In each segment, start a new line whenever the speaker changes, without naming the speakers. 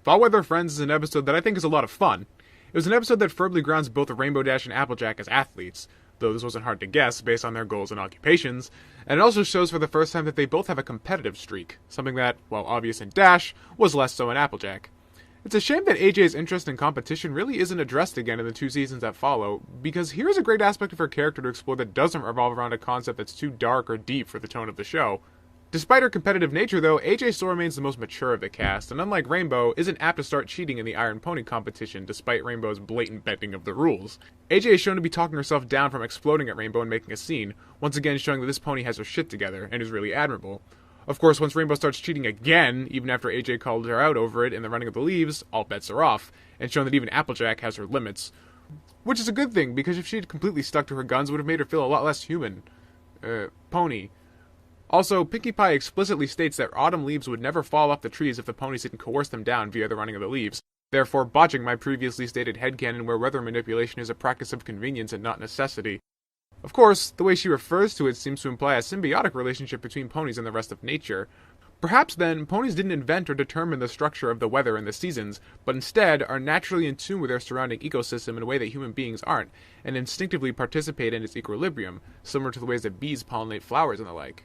Fall Weather Friends is an episode that I think is a lot of fun. It was an episode that firmly grounds both Rainbow Dash and Applejack as athletes, though this wasn't hard to guess based on their goals and occupations, and it also shows for the first time that they both have a competitive streak, something that, while obvious in Dash, was less so in Applejack. It's a shame that AJ's interest in competition really isn't addressed again in the 2 seasons that follow, because here's a great aspect of her character to explore that doesn't revolve around a concept that's too dark or deep for the tone of the show. Despite her competitive nature, though, AJ still remains the most mature of the cast, and unlike Rainbow, isn't apt to start cheating in the Iron Pony competition despite Rainbow's blatant bending of the rules. AJ is shown to be talking herself down from exploding at Rainbow and making a scene, once again showing that this pony has her shit together, and is really admirable. Of course, once Rainbow starts cheating again, even after AJ called her out over it in the Running of the Leaves, all bets are off, and shown that even Applejack has her limits. Which is a good thing, because if she had completely stuck to her guns, it would have made her feel a lot less human. Pony. Also, Pinkie Pie explicitly states that autumn leaves would never fall off the trees if the ponies didn't coerce them down via the Running of the Leaves, therefore botching my previously stated headcanon where weather manipulation is a practice of convenience and not necessity. Of course, the way she refers to it seems to imply a symbiotic relationship between ponies and the rest of nature. Perhaps then, ponies didn't invent or determine the structure of the weather and the seasons, but instead are naturally in tune with their surrounding ecosystem in a way that human beings aren't, and instinctively participate in its equilibrium, similar to the ways that bees pollinate flowers and the like.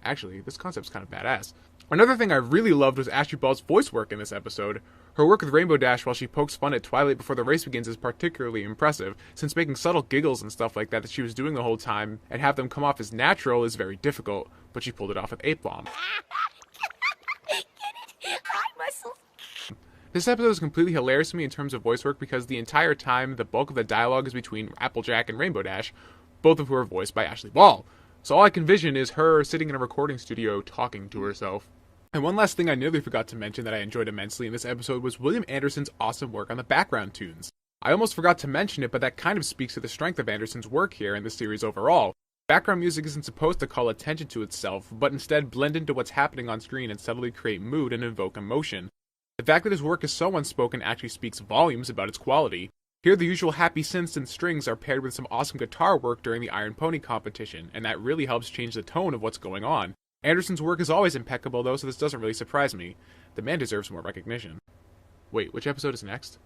Actually, this concept's kind of badass. Another thing I really loved was Ashley Ball's voice work in this episode. Her work with Rainbow Dash while she pokes fun at Twilight before the race begins is particularly impressive, since making subtle giggles and stuff like that she was doing the whole time and have them come off as natural is very difficult, but she pulled it off with aplomb. This episode is completely hilarious to me in terms of voice work because the entire time the bulk of the dialogue is between Applejack and Rainbow Dash, both of who are voiced by Ashley Ball. So all I can envision is her sitting in a recording studio talking to herself. And one last thing I nearly forgot to mention that I enjoyed immensely in this episode was William Anderson's awesome work on the background tunes. I almost forgot to mention it, but that kind of speaks to the strength of Anderson's work here in the series overall. Background music isn't supposed to call attention to itself, but instead blend into what's happening on screen and subtly create mood and invoke emotion. The fact that his work is so unspoken actually speaks volumes about its quality. Here the usual happy synths and strings are paired with some awesome guitar work during the Iron Pony competition, and that really helps change the tone of what's going on. Anderson's work is always impeccable though, so this doesn't really surprise me. The man deserves more recognition. Wait, which episode is next?